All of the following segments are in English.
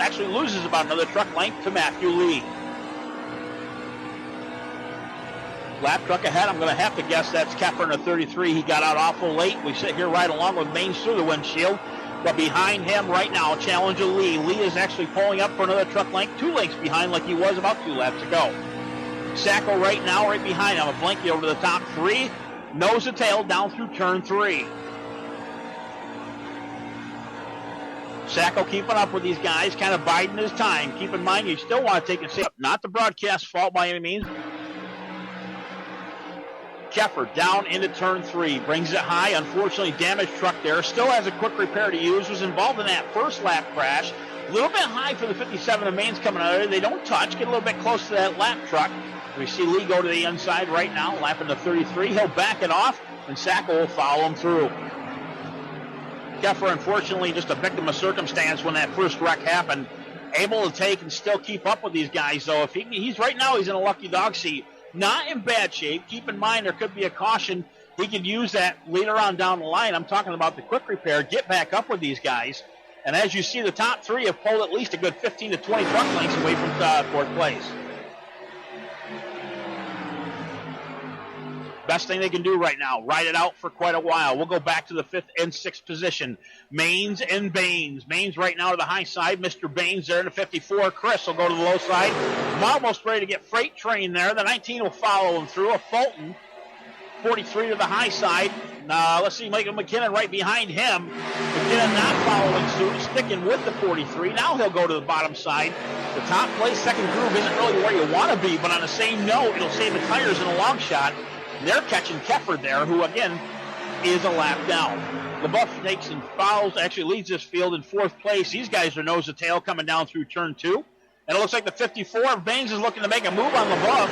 actually loses about another truck length to Matthew Lee. Lap truck ahead, I'm going to have to guess that's Kepper in the 33. He got out awful late. We sit here right along with Maines through the windshield. But behind him right now, Challenger Lee. Lee is actually pulling up for another truck length, 2 lengths behind like he was about 2 laps ago. Sacco right now, right behind him. A blanket over to the top 3. Nose to tail down through turn 3. Sacco keeping up with these guys, kind of biding his time. Keep in mind, you still want to take a step. Not the broadcast's fault by any means. Keffer down into turn 3, brings it high. Unfortunately, damaged truck there. Still has a quick repair to use. Was involved in that first lap crash. A little bit high for the 57 of Maines coming out of there. They don't touch. Get a little bit close to that lap truck. We see Lee go to the inside right now, lapping the 33. He'll back it off, and Sacco will follow him through. Keffer, unfortunately, just a victim of circumstance when that first wreck happened. Able to take and still keep up with these guys, though. If he's right now, he's in a lucky dog seat. Not in bad shape. Keep in mind there could be a caution. He could use that later on down the line. I'm talking about the quick repair. Get back up with these guys. And as you see, the top 3 have pulled at least a good 15 to 20 truck lengths away from 4th place. Best thing they can do right now, ride it out for quite a while. We'll go back to the 5th and 6th position. Maines and Baines. Baines right now to the high side. Mr. Baines there in the 54. Chris will go to the low side. I'm almost ready to get Freight Train there. The 19 will follow him through. A Fulton, 43 to the high side. Let's see, Michael McKinnon right behind him. McKinnon not following suit, sticking with the 43. Now he'll go to the bottom side. The top place, second groove isn't really where you want to be, but on the same note, it'll save the tires in a long shot. They're catching Keffer there, who, again, is a lap down. LaBeouf takes and follows, actually leads this field in 4th place. These guys are nose to tail coming down through turn 2. And it looks like the 54 of Baines is looking to make a move on LaBeouf.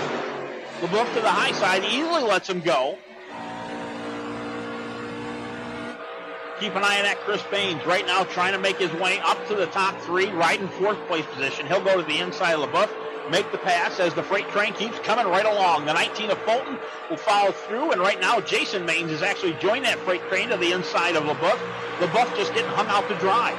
LaBeouf to the high side, easily lets him go. Keep an eye on that Chris Baines right now trying to make his way up to the top 3, right in 4th place position. He'll go to the inside of LaBeouf. Make the pass as the Freight Train keeps coming right along. The 19 of Fulton will follow through, and right now Jason Maines has actually joined that Freight Train to the inside of LaBeouf. LaBeouf just getting hung out to dry.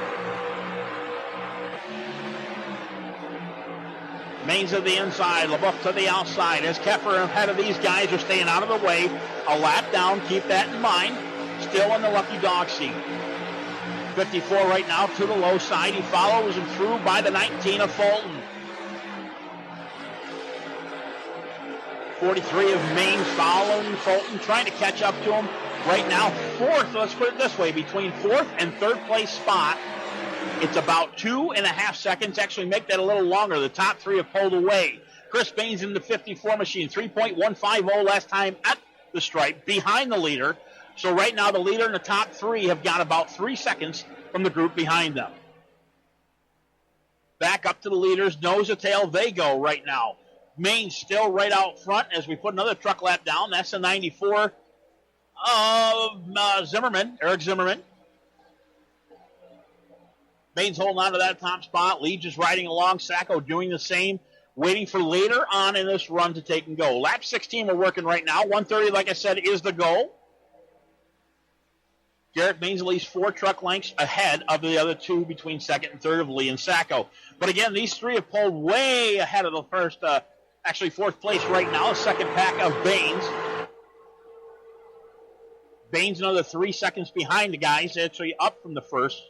Maines to the inside, LaBeouf to the outside. As Keffer ahead of these guys are staying out of the way. A lap down, keep that in mind. Still in the lucky dog seat. 54 right now to the low side. He follows him through by the 19 of Fulton. 43 of Maines following Fulton, trying to catch up to him. Right now, 4th, let's put it this way, between 4th and 3rd place spot, it's about 2.5 seconds. Actually, make that a little longer. The top 3 have pulled away. Chris Baines in the 54 machine, 3.150 last time at the stripe, behind the leader. So right now, the leader and the top 3 have got about 3 seconds from the group behind them. Back up to the leaders, nose to tail, they go right now. Maines still right out front as we put another truck lap down. That's the 94 of Zimmerman, Eric Zimmerman. Maines holding on to that top spot. Lee just riding along. Sacco doing the same, waiting for later on in this run to take and go. Lap 16 we're working right now. 1:30, like I said, is the goal. Garrett Maines at least 4 truck lengths ahead of the other 2 between 2nd and 3rd of Lee and Sacco. But again, these 3 have pulled way ahead of the first, actually 4th place right now, 2nd pack of Baines. Baines another 3 seconds behind the guys, actually up from the first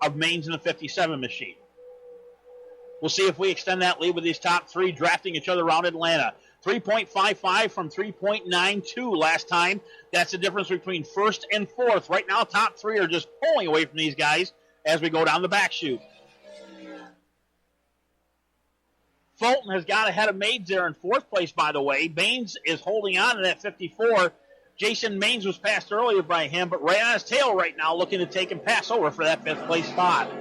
of Maines in the 57 machine. We'll see if we extend that lead with these top 3 drafting each other around Atlanta. 3.55 from 3.92 last time. That's the difference between 1st and 4th. Right now, top 3 are just pulling away from these guys as we go down the back chute. Fulton has got ahead of Maines there in 4th place, by the way. Baines is holding on to that 54. Jason Maines was passed earlier by him, but right on his tail right now, looking to take and pass over for that 5th place spot.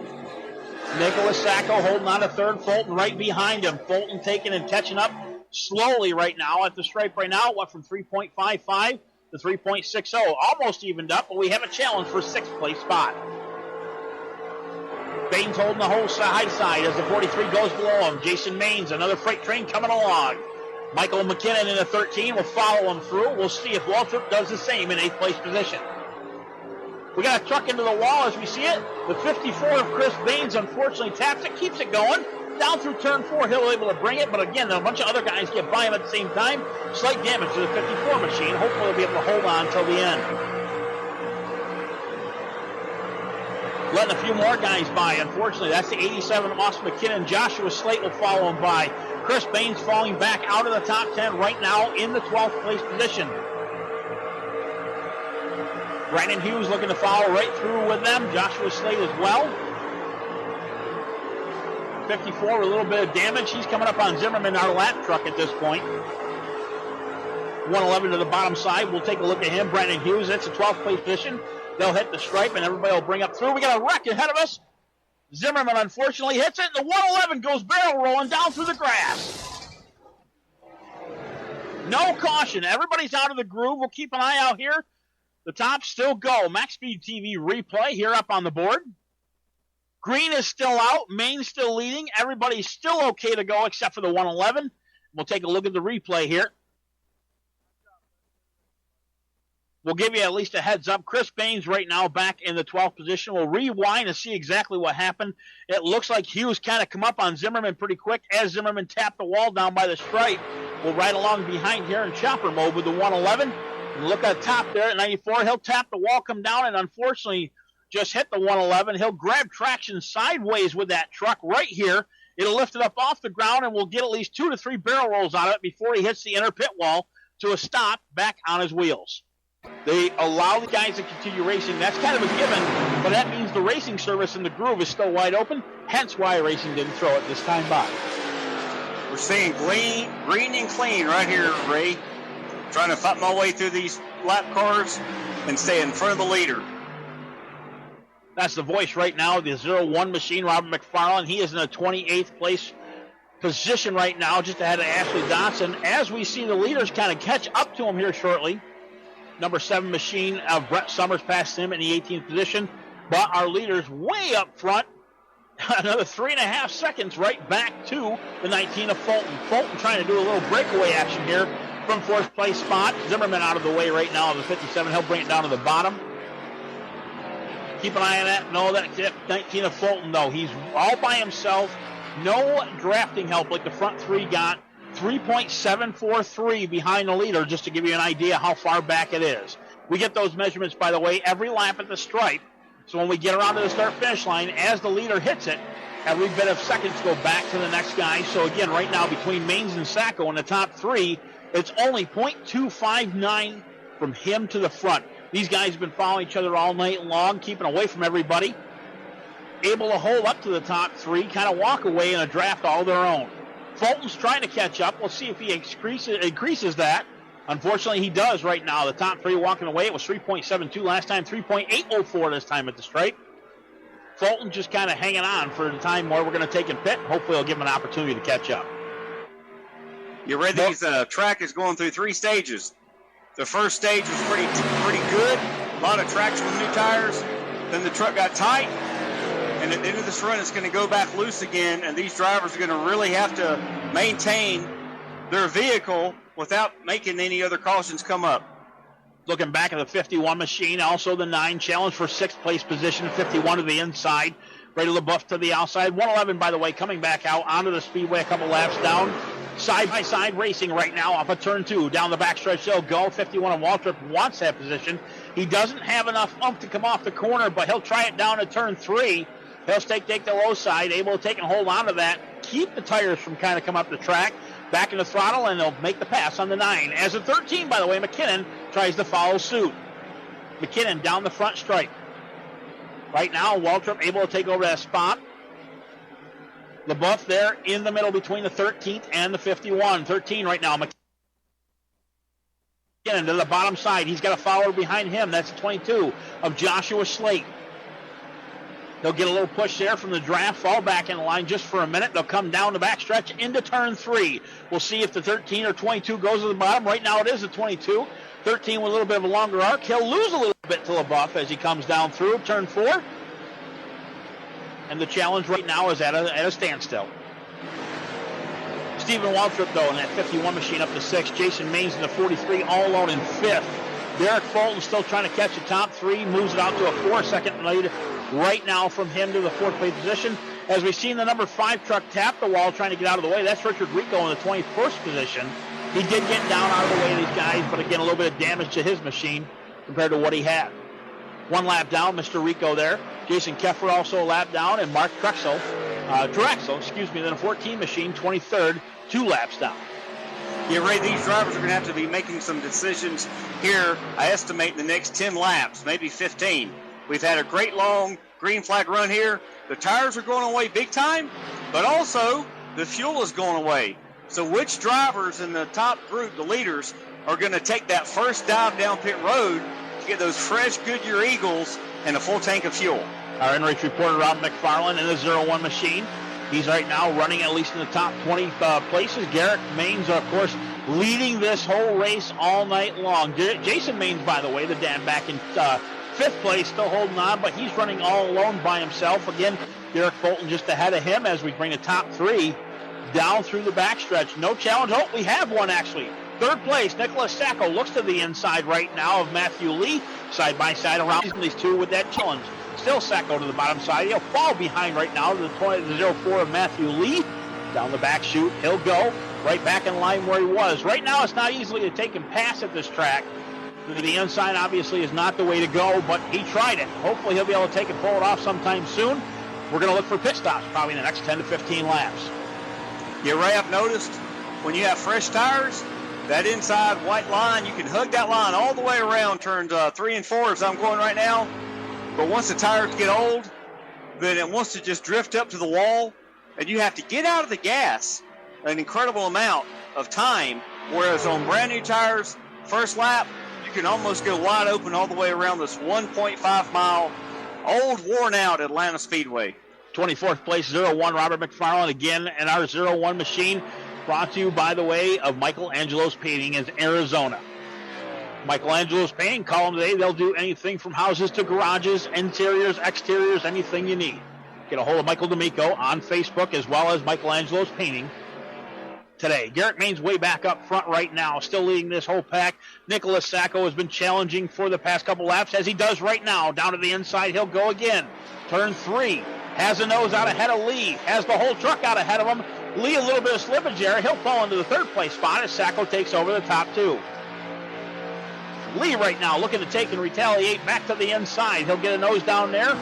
Nicholas Sacco holding on to 3rd. Fulton right behind him. Fulton taking and catching up slowly right now at the stripe right now. Went from 3.55 to 3.60. Almost evened up, but we have a challenge for 6th place spot. Baines holding the whole high side as the 43 goes below him. Jason Maines, another Freight Train coming along. Michael McKinnon in the 13 will follow him through. We'll see if Waltrip does the same in 8th place position. We got a truck into the wall as we see it. The 54 of Chris Baines unfortunately taps it, keeps it going. Down through turn 4, he'll be able to bring it, but again, a bunch of other guys get by him at the same time. Slight damage to the 54 machine. Hopefully he'll be able to hold on until the end. Letting a few more guys by, unfortunately. That's the 87 of Austin McKinnon. Joshua Slate will follow him by. Chris Baines falling back out of the top 10 right now in the 12th place position. Brandon Hughes looking to follow right through with them. Joshua Slate as well. 54 with a little bit of damage. He's coming up on Zimmerman, our lap truck at this point. 111 to the bottom side. We'll take a look at him. Brandon Hughes, that's the 12th place position. They'll hit the stripe, and everybody will bring up through. We got a wreck ahead of us. Zimmerman, unfortunately, hits it, and the 111 goes barrel rolling down through the grass. No caution. Everybody's out of the groove. We'll keep an eye out here. The tops still go. Max Speed TV replay here up on the board. Green is still out. Maine's still leading. Everybody's still okay to go except for the 111. We'll take a look at the replay here. We'll give you at least a heads up. Chris Baines right now back in the 12th position. We'll rewind and see exactly what happened. It looks like Hughes kind of come up on Zimmerman pretty quick as Zimmerman tapped the wall down by the stripe. We'll ride along behind here in chopper mode with the 111. And look at the top there at 94. He'll tap the wall, come down, and unfortunately just hit the 111. He'll grab traction sideways with that truck right here. It'll lift it up off the ground, and we'll get at least 2 to 3 barrel rolls out of it before he hits the inner pit wall to a stop back on his wheels. They allow the guys to continue racing. That's kind of a given, but that means the racing service in the groove is still wide open, hence why iRacing didn't throw it this time by. We're seeing green and clean right here, Ray. Trying to fight my way through these lap cars and stay in front of the leader. That's the voice right now, the 01 machine, Robert McFarland. He is in a 28th place position right now, just ahead of Ashley Dotson. As we see the leaders kind of catch up to him here shortly. Number 7 machine of Brett Summers passed him in the 18th position. But our leaders way up front. Another 3.5 seconds right back to the 19 of Fulton. Fulton trying to do a little breakaway action here from 4th place spot. Zimmerman out of the way right now on the 57. He'll bring it down to the bottom. Keep an eye on that. No, that 19 of Fulton, though. He's all by himself. No drafting help like the front 3 got. 3.743 behind the leader, just to give you an idea how far back it is. We get those measurements, by the way, every lap at the stripe. So when we get around to the start-finish line, as the leader hits it, every bit of seconds go back to the next guy. So again, right now between Maines and Sacco in the top 3, it's only 0.259 from him to the front. These guys have been following each other all night long, keeping away from everybody. Able to hold up to the top 3, kind of walk away in a draft all their own. Fulton's trying to catch up. We'll see if he increases that. Unfortunately, he does right now. The top 3 walking away. It was 3.72 last time, 3.804 this time at the stripe. Fulton just kind of hanging on for the time where we're going to take him pit. Hopefully, he'll give him an opportunity to catch up. You read these track is going through 3 stages. The first stage was pretty good. A lot of traction with new tires. Then the truck got tight. And at the end of this run, it's going to go back loose again, and these drivers are going to really have to maintain their vehicle without making any other cautions come up. Looking back at the 51 machine, also the 9 challenge for 6th place position, 51 to the inside, Ray LaBeouf to the outside. 111, by the way, coming back out onto the speedway a couple laps down. Side-by-side racing right now off of turn 2. Down the backstretch, they'll go. 51 of Waltrip wants that position. He doesn't have enough oomph to come off the corner, but he'll try it down to turn 3. He'll take the low side, able to take and hold on to that, keep the tires from kind of come up the track, back in the throttle, and they'll make the pass on the 9. As a 13, by the way, McKinnon tries to follow suit. McKinnon down the front stripe. Right now, Waltrip able to take over that spot. LaBeouf there in the middle between the 13th and the 51. 13 right now. McKinnon to the bottom side. He's got a follower behind him. That's 22 of Joshua Slate. They'll get a little push there from the draft, fall back in the line just for a minute. They'll come down the backstretch into turn 3. We'll see if the 13 or 22 goes to the bottom. Right now it is a 22. 13 with a little bit of a longer arc. He'll lose a little bit to LaBeouf as he comes down through turn 4. And the challenge right now is at a standstill. Stephen Waltrip, though, in that 51 machine up to 6th. Jason Maines in the 43, all alone in 5th. Derek Fulton still trying to catch the top three, moves it out to a 4-second lead right now from him to the fourth place position. As we've seen the number 5 truck tap the wall trying to get out of the way, that's Richard Rico in the 21st position. He did get down out of the way of these guys, but again, a little bit of damage to his machine compared to what he had. 1 lap down, Mr. Rico there. Jason Keffer also a lap down, and Mark Drexel, then a 14 machine, 23rd, 2 laps down. Yeah, Ray, these drivers are going to have to be making some decisions here, I estimate, in the next 10 laps, maybe 15. We've had a great long green flag run here. The tires are going away big time, but also the fuel is going away. So which drivers in the top group, the leaders, are going to take that first dive down pit road to get those fresh Goodyear Eagles and a full tank of fuel? Our in-race reporter, Rob McFarland, in the 01 machine. He's right now running at least in the top 20 places. Garrett Maines, of course, leading this whole race all night long. Jason Maines, by the way, the dad back in 5th place, still holding on, but he's running all alone by himself. Again, Derek Fulton just ahead of him as we bring the top 3 down through the backstretch. No challenge. Oh, we have one, actually. 3rd place, Nicholas Sacco looks to the inside right now of Matthew Lee. Side by side around these two with that challenge. Still Sacco to the bottom side. He'll fall behind right now to the 04 of Matthew Lee. Down the back chute, he'll go right back in line where he was. Right now, it's not easily to take him past at this track. The inside obviously is not the way to go, but he tried it. Hopefully he'll be able to take it, pull it off sometime soon. We're going to look for pit stops probably in the next 10 to 15 laps. Yeah, Ray, I've noticed when you have fresh tires, that inside white line, you can hug that line all the way around turns 3 and 4 as I'm going right now. But once the tires get old, then it wants to just drift up to the wall, and you have to get out of the gas an incredible amount of time, whereas on brand new tires, first lap, you can almost go wide open all the way around this 1.5 mile old, worn out Atlanta Speedway. 24th place, 01, Robert McFarland again, and our 01 machine brought to you, by the way, of Michelangelo's Painting in Arizona. Michelangelo's Painting, call them today. They'll do anything from houses to garages, interiors, exteriors, anything you need. Get a hold of Michael D'Amico on Facebook as well as Michelangelo's Painting today. Garrett Maines way back up front right now, still leading this whole pack. Nicholas Sacco has been challenging for the past couple laps, as he does right now. Down to the inside, he'll go again. Turn 3, has a nose out ahead of Lee, has the whole truck out ahead of him. Lee a little bit of slippage there. He'll fall into the 3rd place spot as Sacco takes over the top 2. Lee right now looking to take and retaliate back to the inside. He'll get a nose down there.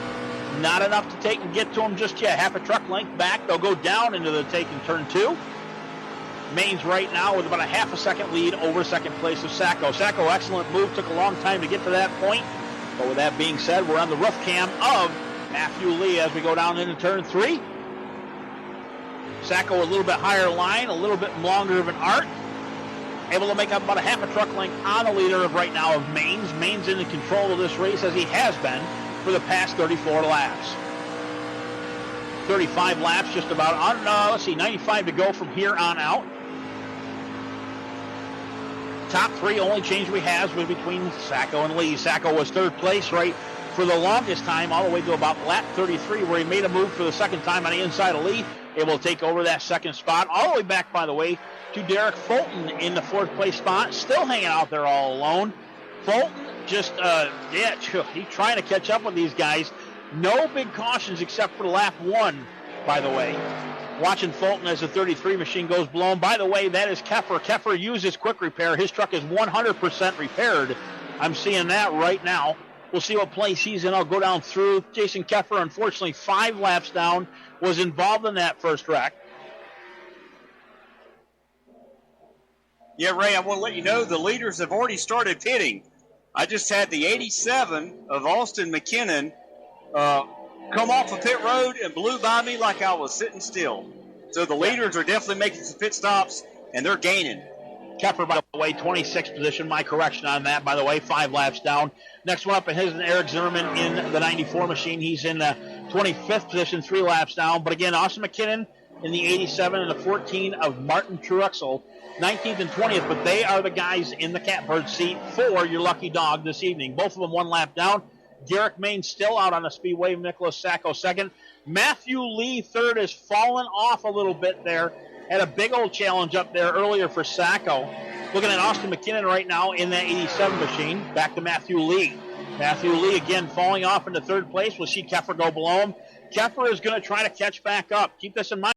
Not enough to take and get to him just yet. Half a truck length back. They'll go down into the take in turn 2. Maines right now with about a half a second lead over 2nd place of Sacco. Sacco, excellent move. Took a long time to get to that point. But with that being said, we're on the roof cam of Matthew Lee as we go down into turn 3. Sacco a little bit higher line, a little bit longer of an arc. Able to make up about a half a truck length on the leader of right now of Maines. Maines in control of this race as he has been for the past 34 laps. 35 laps just about on, 95 to go from here on out. Top 3 only change we have was between Sacco and Lee. Sacco was 3rd place right for the longest time, all the way to about lap 33, where he made a move for the 2nd time on the inside of Lee, able to take over that 2nd spot, all the way back, by the way, to Derek Fulton in the 4th place spot, still hanging out there all alone. Fulton just, he's trying to catch up with these guys. No big cautions except for lap 1, by the way. Watching Fulton as the 33 machine goes blown. By the way, that is Keffer. Keffer uses quick repair. His truck is 100% repaired. I'm seeing that right now. We'll see what place he's in. I'll go down through. Jason Keffer, unfortunately, 5 laps down, was involved in that first wreck. Yeah, Ray, I want to let you know the leaders have already started pitting. I just had the 87 of Austin McKinnon come off a pit road and blew by me like I was sitting still. So the leaders are definitely making some pit stops, and they're gaining. Keffer, by the way, 26th position. My correction on that, by the way, 5 laps down. Next one up in his and Eric Zimmerman in the 94 machine. He's in 25th position, 3 laps down. But again, Austin McKinnon in the 87 and the 14 of Martin Truexel, 19th and 20th. But they are the guys in the catbird seat for your lucky dog this evening. Both of them 1 lap down. Garrett Maines still out on the speedway. Nicholas Sacco 2nd. Matthew Lee 3rd has fallen off a little bit there. Had a big old challenge up there earlier for Sacco. Looking at Austin McKinnon right now in that 87 machine. Back to Matthew Lee. Matthew Lee again falling off into third place. We'll see Keffer go below him. Keffer is going to try to catch back up. Keep this in mind.